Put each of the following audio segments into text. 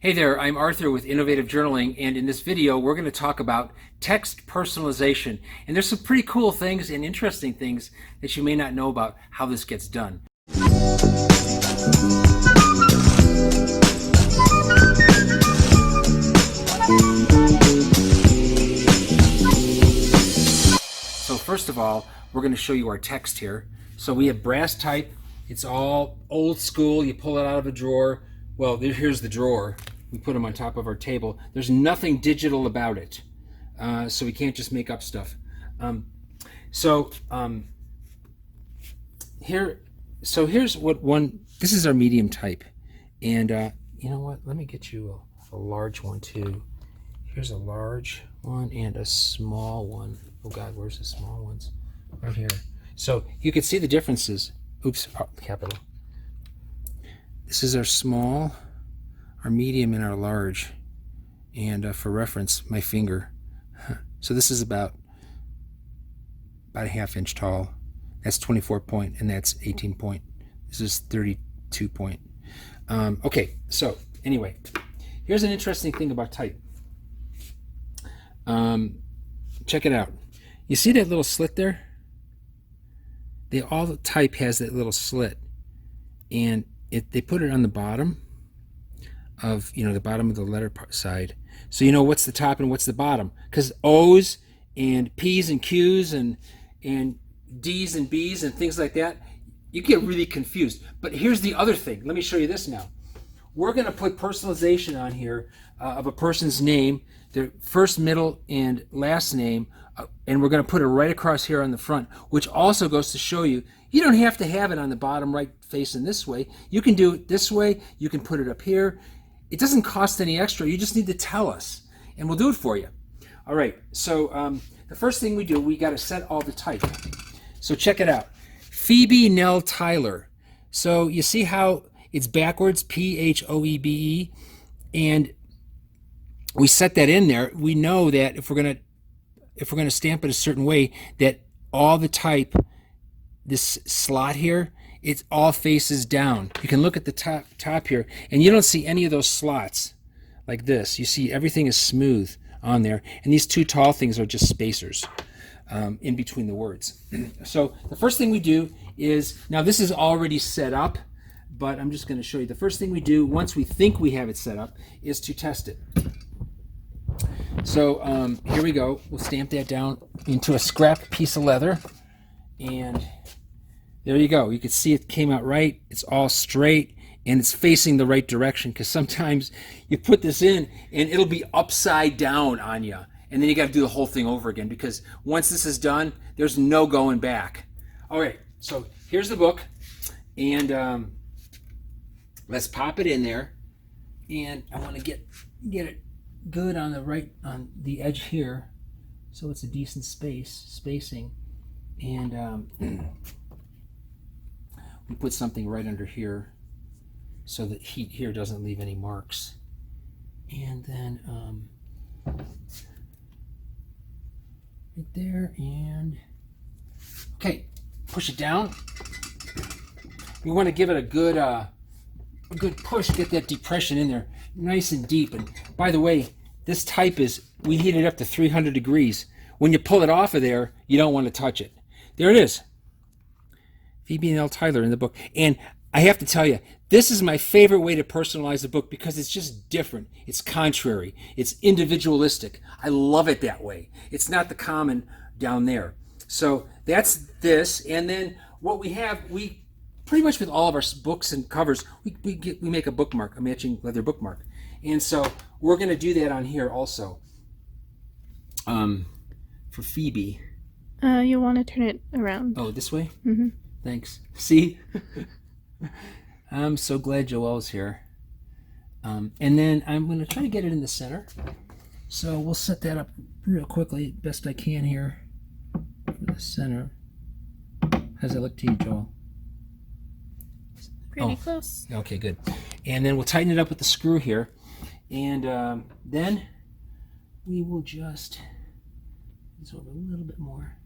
Hey there, I'm Arthur with Innovative Journaling, and in this video we're going to talk about text personalization. And there's some pretty cool things and interesting things that you may not know about how this gets done. So first of all, we're going to show you our text here. So we have brass type. It's all old school. You pull it out of a drawer. Well, here's the drawer. We put them on top of our table. There's nothing digital about it, so we can't just make up stuff. Here's what one. This is our medium type, and you know what? Let me get you a large one too. Here's a large one and a small one. Oh God, where's the small ones? Right here. So you can see the differences. Oops, capital. This is our small, our medium, and our large. And for reference, my finger. So this is about a ½ inch tall. That's 24 point, and that's 18 point. This is 32 point. Okay, so anyway, here's an interesting thing about type. Check it out. You see that little slit there? All the type has that little slit, and they put it on the bottom of, the bottom of the letter side, so you know what's the top and what's the bottom, because O's and P's and Q's and D's and B's and things like that, you get really confused. But here's the other thing. Let me show you this now. We're going to put personalization on here of a person's name, their first, middle, and last name, and we're going to put it right across here on the front, which also goes to show you don't have to have it on the bottom right facing this way. You can do it this way. You can put it up here. It doesn't cost any extra. You just need to tell us, and we'll do it for you. All right, so the first thing we do, we got to set all the type. So check it out. Phoebe Nell Tyler. So you see how it's backwards, Phoebe, and we set that in there. We know that if we're gonna stamp it a certain way, that all the type, this slot here, it all faces down. You can look at the top here, and you don't see any of those slots like this. You see everything is smooth on there, and these two tall things are just spacers in between the words. So the first thing we do is, now this is already set up, but I'm just going to show you. The first thing we do once we think we have it set up is to test it. So here we go. We'll stamp that down into a scrap piece of leather, and there you go. You can see it came out right. It's all straight, and it's facing the right direction, because sometimes you put this in and it'll be upside down on you, and then you got to do the whole thing over again, because once this is done, there's no going back. All right, so here's the book, and let's pop it in there, and I want to get it good on the edge here, so it's a decent spacing, and we put something right under here so that heat here doesn't leave any marks, and then right there, and okay, push it down. We want to give it a good push, get that depression in there nice and deep. And by the way, this type we heat it up to 300 degrees. When you pull it off of there, you don't want to touch it. There it is. Phoebe Nell Tyler in the book. And I have to tell you, this is my favorite way to personalize a book, because it's just different. It's contrary. It's individualistic. I love it that way. It's not the common down there. So that's this. And then what we have, we pretty much with all of our books and covers, we make a bookmark, a matching leather bookmark. And so we're going to do that on here also. For Phoebe. You want to turn it around. Oh, this way? Mm-hmm. Thanks. See? I'm so glad Joelle's here. And then I'm going to try to get it in the center. So we'll set that up real quickly, best I can here. In the center. How's it look to you, Joel? Pretty close. Okay, good. And then we'll tighten it up with the screw here. And then we will just absorb a little bit more.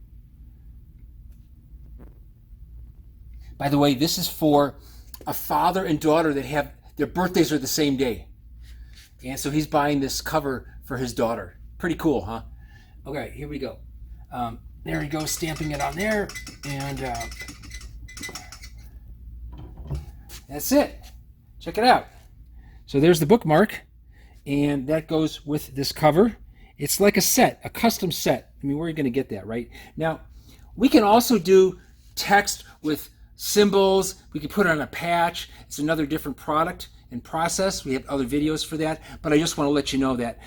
By the way, this is for a father and daughter that have their birthdays are the same day. And so he's buying this cover for his daughter. Pretty cool, huh? Okay, here we go. There he goes, stamping it on there. And that's it. Check it out. So there's the bookmark. And that goes with this cover. It's like a set, a custom set. I mean, where are you going to get that, right? Now, we can also do text with symbols. We can put it on a patch. It's another different product and process. We have other videos for that. But I just want to let you know that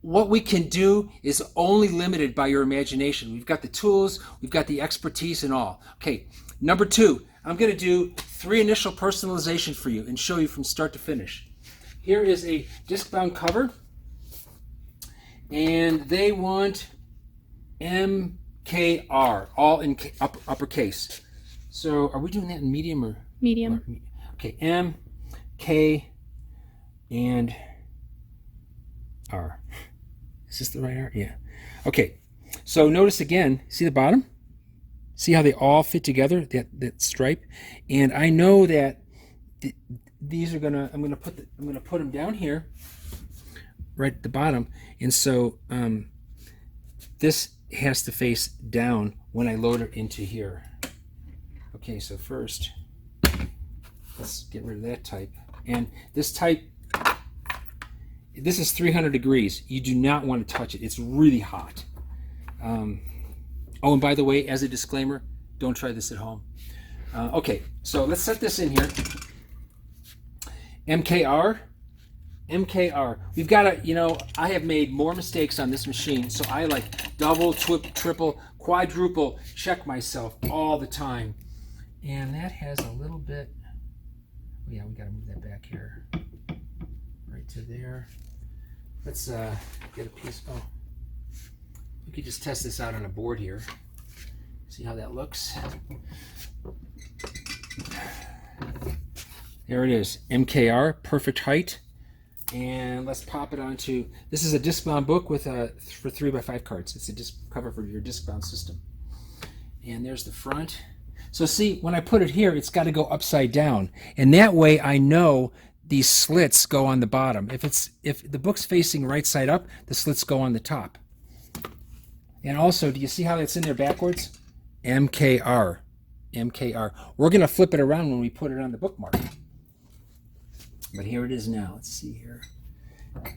what we can do is only limited by your imagination. We've got the tools, we've got the expertise and all. Okay, number 2, I'm going to do 3 initial personalization for you and show you from start to finish. Here is a disc-bound cover, and they want MKR, all in uppercase. So are we doing that in medium or? Medium. Okay, M, K, and R. Is this the right R? Yeah. Okay, so notice again, see the bottom? See how they all fit together, that stripe? And I know that these are gonna, I'm gonna put them down here, right at the bottom, and so this has to face down when I load it into here. Okay, so first, let's get rid of that type. And this type, this is 300 degrees. You do not want to touch it. It's really hot. Oh, and by the way, as a disclaimer, don't try this at home. Okay, so let's set this in here. MKR. We've got to, I have made more mistakes on this machine, so I like double, triple, quadruple check myself all the time. And that has a little bit, oh yeah, we got to move that back here. Right to there. Let's get a piece. Oh, we could just test this out on a board here. See how that looks. There it is, MKR, perfect height. And let's pop it onto, this is a disc-bound book with for 3x5 cards. It's a disc cover for your disc-bound system. And there's the front. So see, when I put it here, it's got to go upside down. And that way I know these slits go on the bottom. If the book's facing right side up, the slits go on the top. And also, do you see how that's in there backwards? MKR. We're going to flip it around when we put it on the bookmark. But here it is now. Let's see here.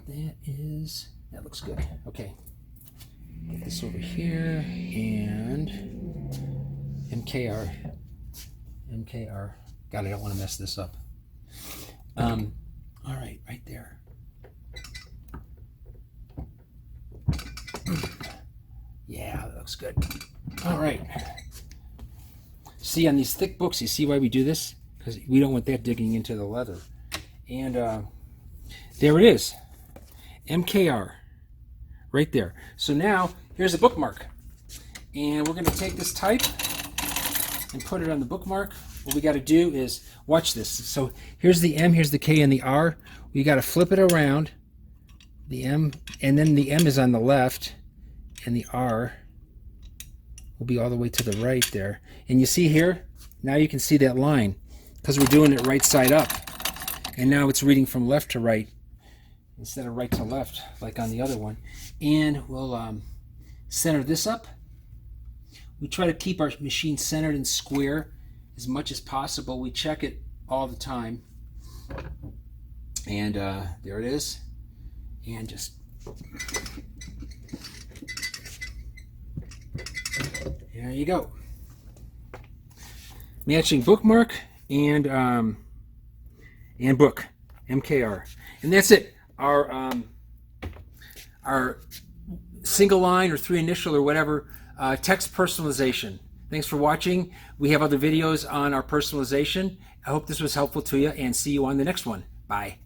That looks good. Okay. Get this over here and MKR. God, I don't want to mess this up. All right, right there. Yeah, that looks good. All right. See, on these thick books, you see why we do this? Because we don't want that digging into the leather. And there it is. MKR. Right there. So now, here's a bookmark. And we're going to take this type and put it on the bookmark. What we got to do is, watch this. So here's the M, here's the K, and the R. We got to flip it around. The M, and then the M is on the left, and the R will be all the way to the right there. And you see here, now you can see that line, because we're doing it right side up. And now it's reading from left to right instead of right to left, like on the other one. And we'll center this up. We try to keep our machine centered and square as much as possible. We check it all the time. And there it is. And just there you go. Matching bookmark and book, MKR. And that's it. Our single line or 3 initial or whatever text personalization. Thanks for watching. We have other videos on our personalization. I hope this was helpful to you, and see you on the next one. Bye.